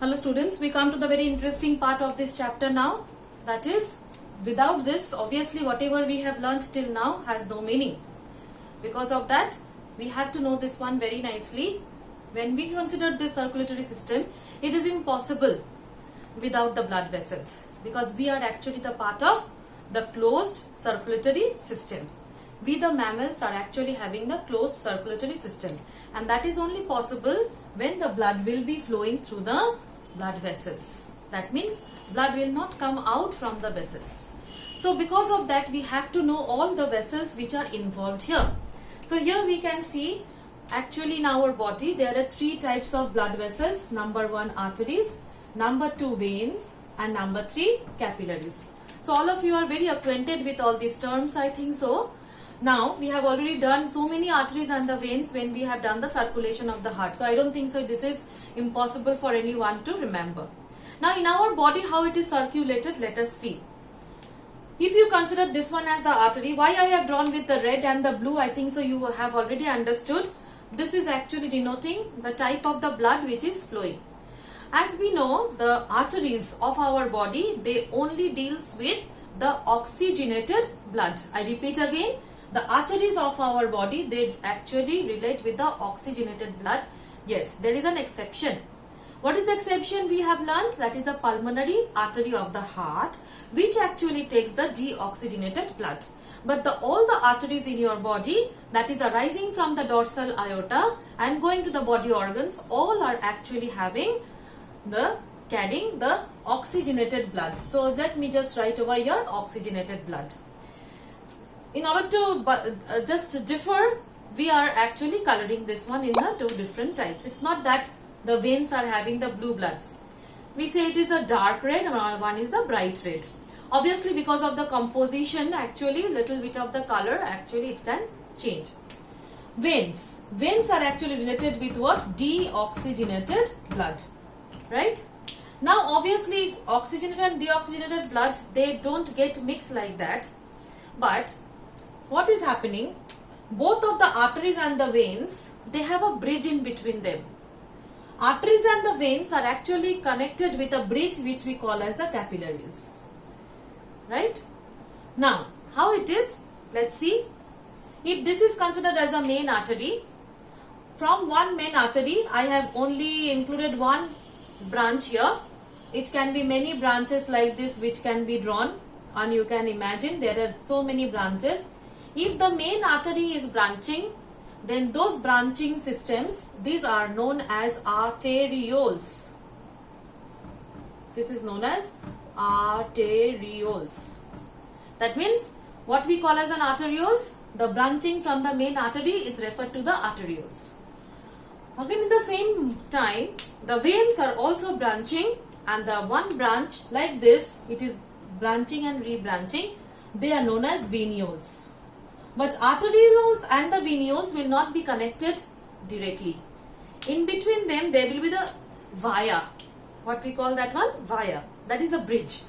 Hello students, we come to the very interesting part of this chapter now. That is, without this, obviously whatever we have learned till now has no meaning. Because of that, we have to know this one very nicely. When we consider this circulatory system, it is impossible without the blood vessels. Because we are actually the part of the closed circulatory system. We the mammals are actually having the closed circulatory system. And that is only possible when the blood will be flowing through the blood vessels. That means blood will not come out from the vessels. So because of that, we have to know all the vessels which are involved here. So here we can see actually in our body there are three types of blood vessels. Number 1 arteries, number 2 veins, and number 3 capillaries. So all of you are very acquainted with all these terms, I think so. Now we have already done so many arteries and the veins when we have done the circulation of the heart. So I don't think so this is impossible for anyone to remember. Now in our body how it is circulated, let us see. If you consider this one as the artery, why I have drawn with the red and the blue, I think so you have already understood. This is actually denoting the type of the blood which is flowing. As we know, the arteries of our body, they only deals with the oxygenated blood. I repeat again, the arteries of our body, they actually relate with the oxygenated blood. Yes, there is an exception. What is the exception we have learned? That is the pulmonary artery of the heart, which actually takes the deoxygenated blood. But all the arteries in your body that is arising from the dorsal aorta and going to the body organs, all are actually carrying the oxygenated blood. So let me just write over here oxygenated blood. In order to just differ, we are actually coloring this one in the two different types. It's not that the veins are having the blue bloods. We say it is a dark red and one is the bright red. Obviously because of the composition, actually little bit of the color, actually it can change. Veins. Veins are actually related with what? Deoxygenated blood. Right? Now obviously oxygenated and deoxygenated blood, they don't get mixed like that. But what is happening? Both of the arteries and the veins, they have a bridge in between them. Arteries and the veins are actually connected with a bridge which we call as the capillaries. Right? Now, how it is? Let's see. If this is considered as a main artery, from one main artery, I have only included one branch here. It can be many branches like this which can be drawn, and you can imagine there are so many branches. If the main artery is branching, then those branching systems, these are known as arterioles. This is known as arterioles. That means what we call as an arterioles, the branching from the main artery is referred to the arterioles. Again in the same time, the veins are also branching, and the one branch like this, it is branching and rebranching, they are known as venules. But arterioles and the venules will not be connected directly. In between them, there will be the via. What we call that one? Via. That is a bridge.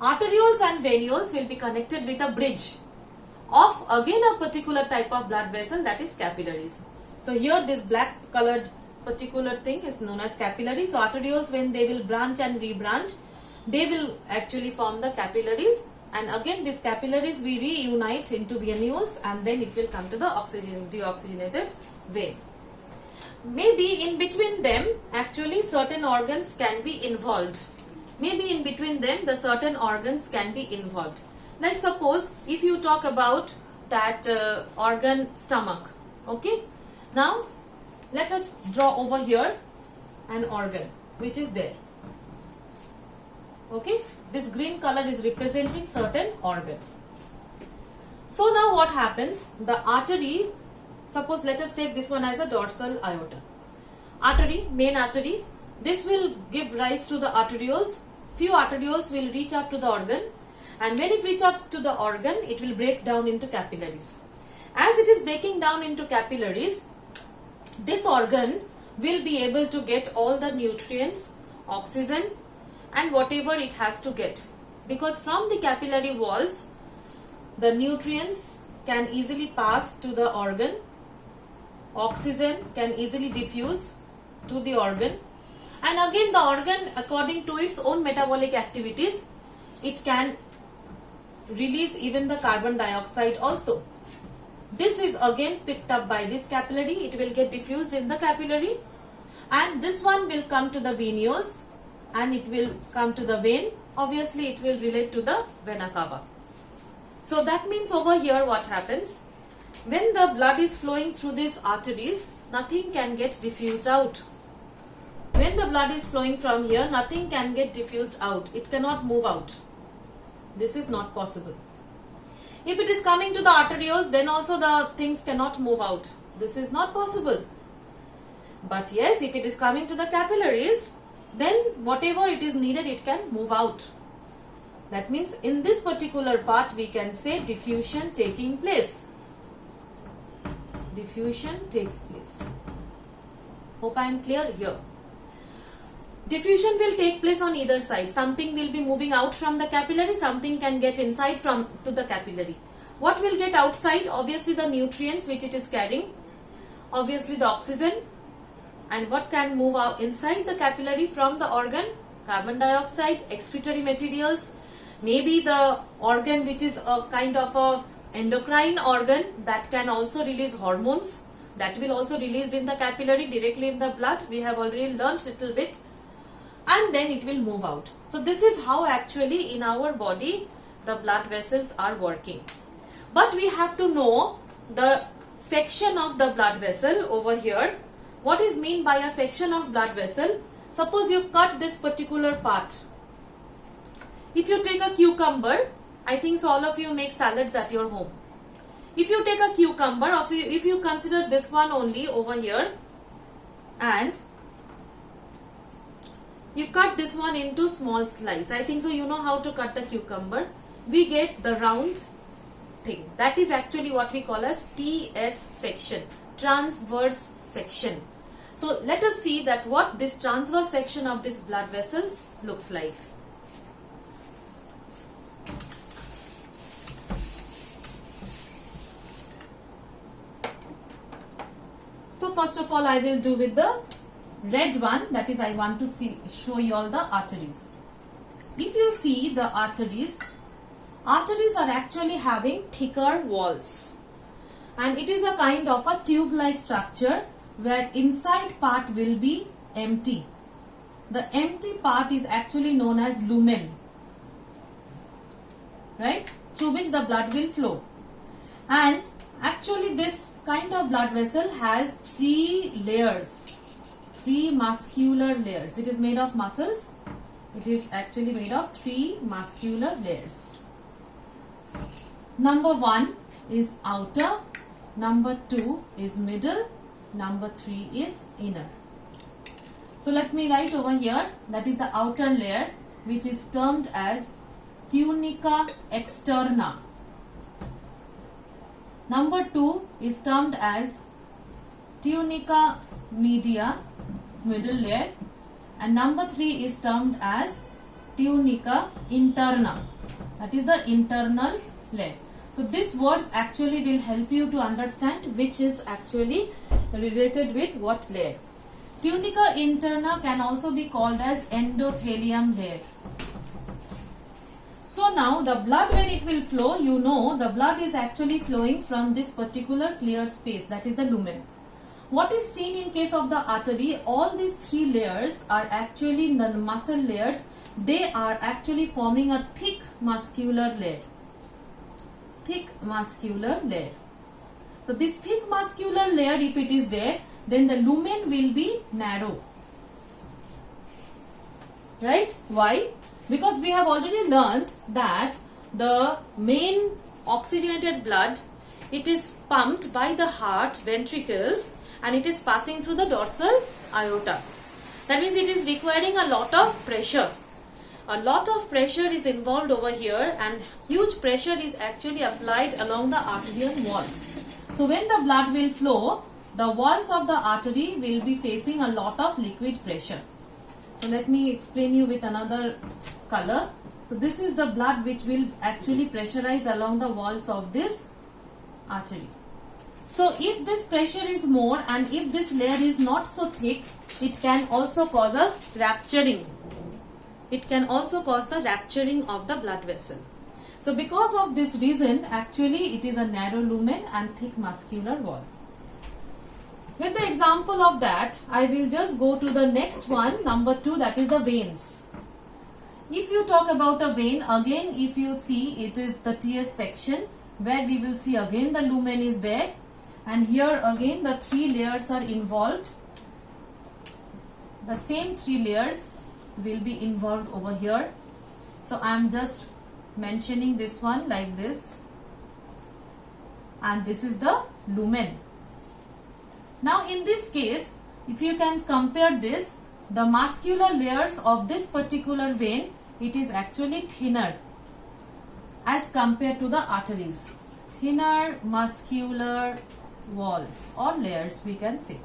Arterioles and venules will be connected with a bridge of again a particular type of blood vessel, that is capillaries. So here this black colored particular thing is known as capillary. So arterioles, when they will branch and rebranch, they will actually form the capillaries. And again these capillaries we reunite into venules, and then it will come to the deoxygenated vein. Maybe in between them actually certain organs can be involved. Maybe in between them the certain organs can be involved. Like suppose if you talk about that organ stomach. Okay. Now let us draw over here an organ which is there. Okay, this green color is representing certain organ. So now what happens? The artery, suppose let us take this one as a dorsal aorta. Artery, main artery, this will give rise to the arterioles. Few arterioles will reach up to the organ, and when it reach up to the organ, it will break down into capillaries. As it is breaking down into capillaries, this organ will be able to get all the nutrients, oxygen, and whatever it has to get, because from the capillary walls the nutrients can easily pass to the organ, oxygen can easily diffuse to the organ, And again, the organ, according to its own metabolic activities, it can release even the carbon dioxide also. This is again picked up by this capillary. It will get diffused in the capillary, and this one will come to the venules, and it will come to the vein. Obviously, it will relate to the vena cava. So that means over here what happens? When the blood is flowing through these arteries, nothing can get diffused out. When the blood is flowing from here, nothing can get diffused out. It cannot move out. This is not possible. If it is coming to the arterioles, then also the things cannot move out. This is not possible. But yes, if it is coming to the capillaries, then whatever it is needed, it can move out. That means in this particular part, we can say diffusion taking place. Diffusion takes place. Hope I am clear here. Diffusion will take place on either side. Something will be moving out from the capillary, something can get inside to the capillary. What will get outside? Obviously the nutrients which it is carrying, obviously the oxygen, and what can move out inside the capillary from the organ? Carbon dioxide, excretory materials, maybe the organ which is a kind of a endocrine organ that can also release hormones, that will also released in the capillary directly in the blood. We have already learned little bit. And then it will move out. So this is how actually in our body the blood vessels are working. But we have to know the section of the blood vessel over here. What is meant by a section of blood vessel? Suppose you cut this particular part. If you take a cucumber, I think so all of you make salads at your home. If you take a cucumber, or if you consider this one only over here, and you cut this one into small slice. I think so you know how to cut the cucumber. We get the round thing. That is actually what we call as TS section, transverse section. So let us see that what this transverse section of this blood vessels looks like. So first of all I will do with the red one, that is I want to show you all the arteries. If you see the arteries are actually having thicker walls, and it is a kind of a tube-like structure where inside part will be empty. The empty part is actually known as lumen, right, through which the blood will flow. And actually this kind of blood vessel has three layers, three muscular layers. It is made of muscles. It is actually made of three muscular layers. Number 1 is outer, number 2 is middle, number 3 is inner. So let me write over here, that is the outer layer, which is termed as tunica externa. Number 2 is termed as tunica media, middle layer, and number 3 is termed as tunica interna, that is the internal layer. So these words actually will help you to understand which is actually related with what layer. Tunica interna can also be called as endothelium layer. So now the blood, when it will flow, you know the blood is actually flowing from this particular clear space, that is the lumen. What is seen in case of the artery, all these three layers are actually the muscle layers. They are actually forming a thick muscular layer. Thick muscular layer. So this thick muscular layer, if it is there, then the lumen will be narrow. Right? Why? Because we have already learned that the main oxygenated blood, it is pumped by the heart ventricles and it is passing through the dorsal aorta. That means it is requiring a lot of pressure. A lot of pressure is involved over here, and huge pressure is actually applied along the arterial walls. So when the blood will flow, the walls of the artery will be facing a lot of liquid pressure. So let me explain you with another color. So this is the blood which will actually pressurize along the walls of this artery. So if this pressure is more and if this layer is not so thick, it can also cause a rupturing. It can also cause the rupturing of the blood vessel. So because of this reason, actually it is a narrow lumen and thick muscular wall. With the example of that, I will just go to the next one, number 2, that is the veins. If you talk about a vein, again if you see, it is the TS section where we will see again the lumen is there, and here again the 3 layers are involved. The same 3 layers will be involved over here. So I am just mentioning this one like this, and this is the lumen. Now in this case, if you can compare this, the muscular layers of this particular vein, it is actually thinner as compared to the arteries. Thinner muscular walls or layers, we can say.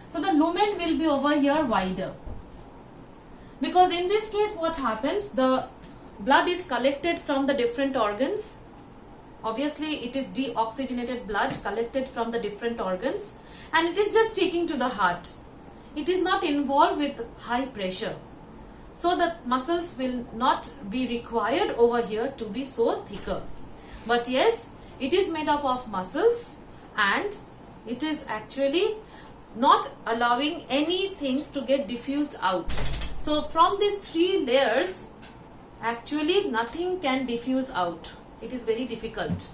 So the lumen will be over here wider, because in this case what happens, the blood is collected from the different organs. Obviously it is deoxygenated blood collected from the different organs, and it is just taking to the heart. It is not involved with high pressure. So the muscles will not be required over here to be so thicker. But yes, it is made up of muscles, and it is actually not allowing any things to get diffused out. So from these 3 layers, actually nothing can diffuse out. It is very difficult.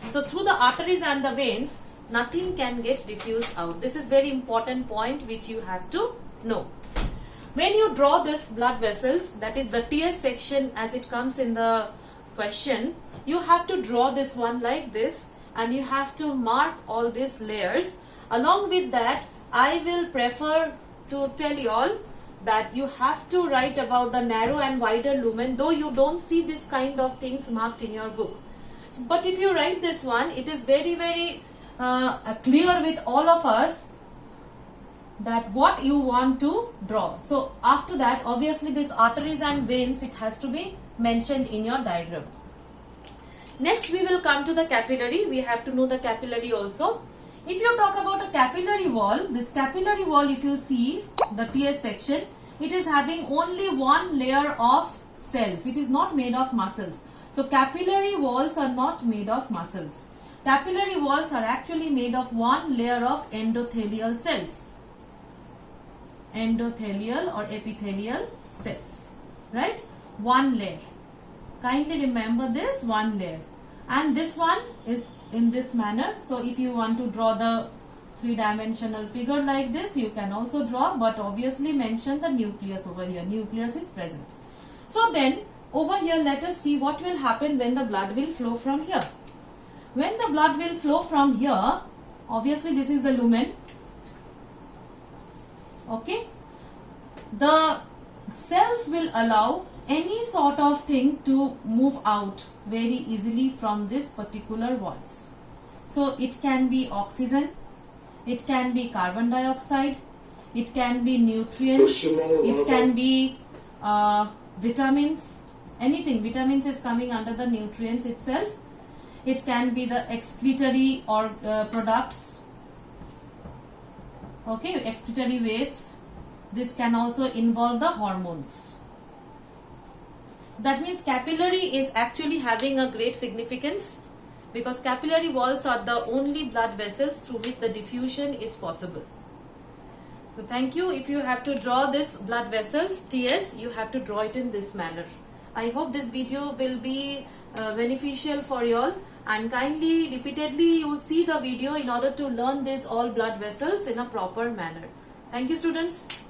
So through the arteries and the veins, nothing can get diffused out. This is very important point which you have to know. When you draw this blood vessels, that is the TS section as it comes in the question, you have to draw this one like this, and you have to mark all these layers. Along with that, I will prefer to tell you all that you have to write about the narrow and wider lumen, though you don't see this kind of things marked in your book. But if you write this one, it is very clear with all of us that what you want to draw. So after that, obviously this arteries and veins, it has to be mentioned in your diagram. Next we will come to the capillary. We have to know the capillary also. If you talk about a capillary wall, this capillary wall, if you see the TS section, it is having only one layer of cells. It is not made of muscles. So capillary walls are not made of muscles. Capillary walls are actually made of one layer of endothelial cells. Endothelial or epithelial cells. Right? One layer. Kindly remember this, one layer. And this one is in this manner. So if you want to draw the 3-dimensional figure like this, you can also draw, but obviously mention the nucleus over here. Nucleus is present. So then over here, let us see what will happen when the blood will flow from here. When the blood will flow from here, obviously this is the lumen. Okay. The cells will allow any sort of thing to move out very easily from this particular walls. So it can be oxygen, it can be carbon dioxide, it can be nutrients, it can be vitamins, anything. Vitamins is coming under the nutrients itself. It can be the excretory or products, okay, excretory wastes. This can also involve the hormones. That means capillary is actually having a great significance, because capillary walls are the only blood vessels through which the diffusion is possible. So thank you. If you have to draw this blood vessels TS, you have to draw it in this manner. I hope this video will be beneficial for you all, and kindly repeatedly you see the video in order to learn this all blood vessels in a proper manner. Thank you, students.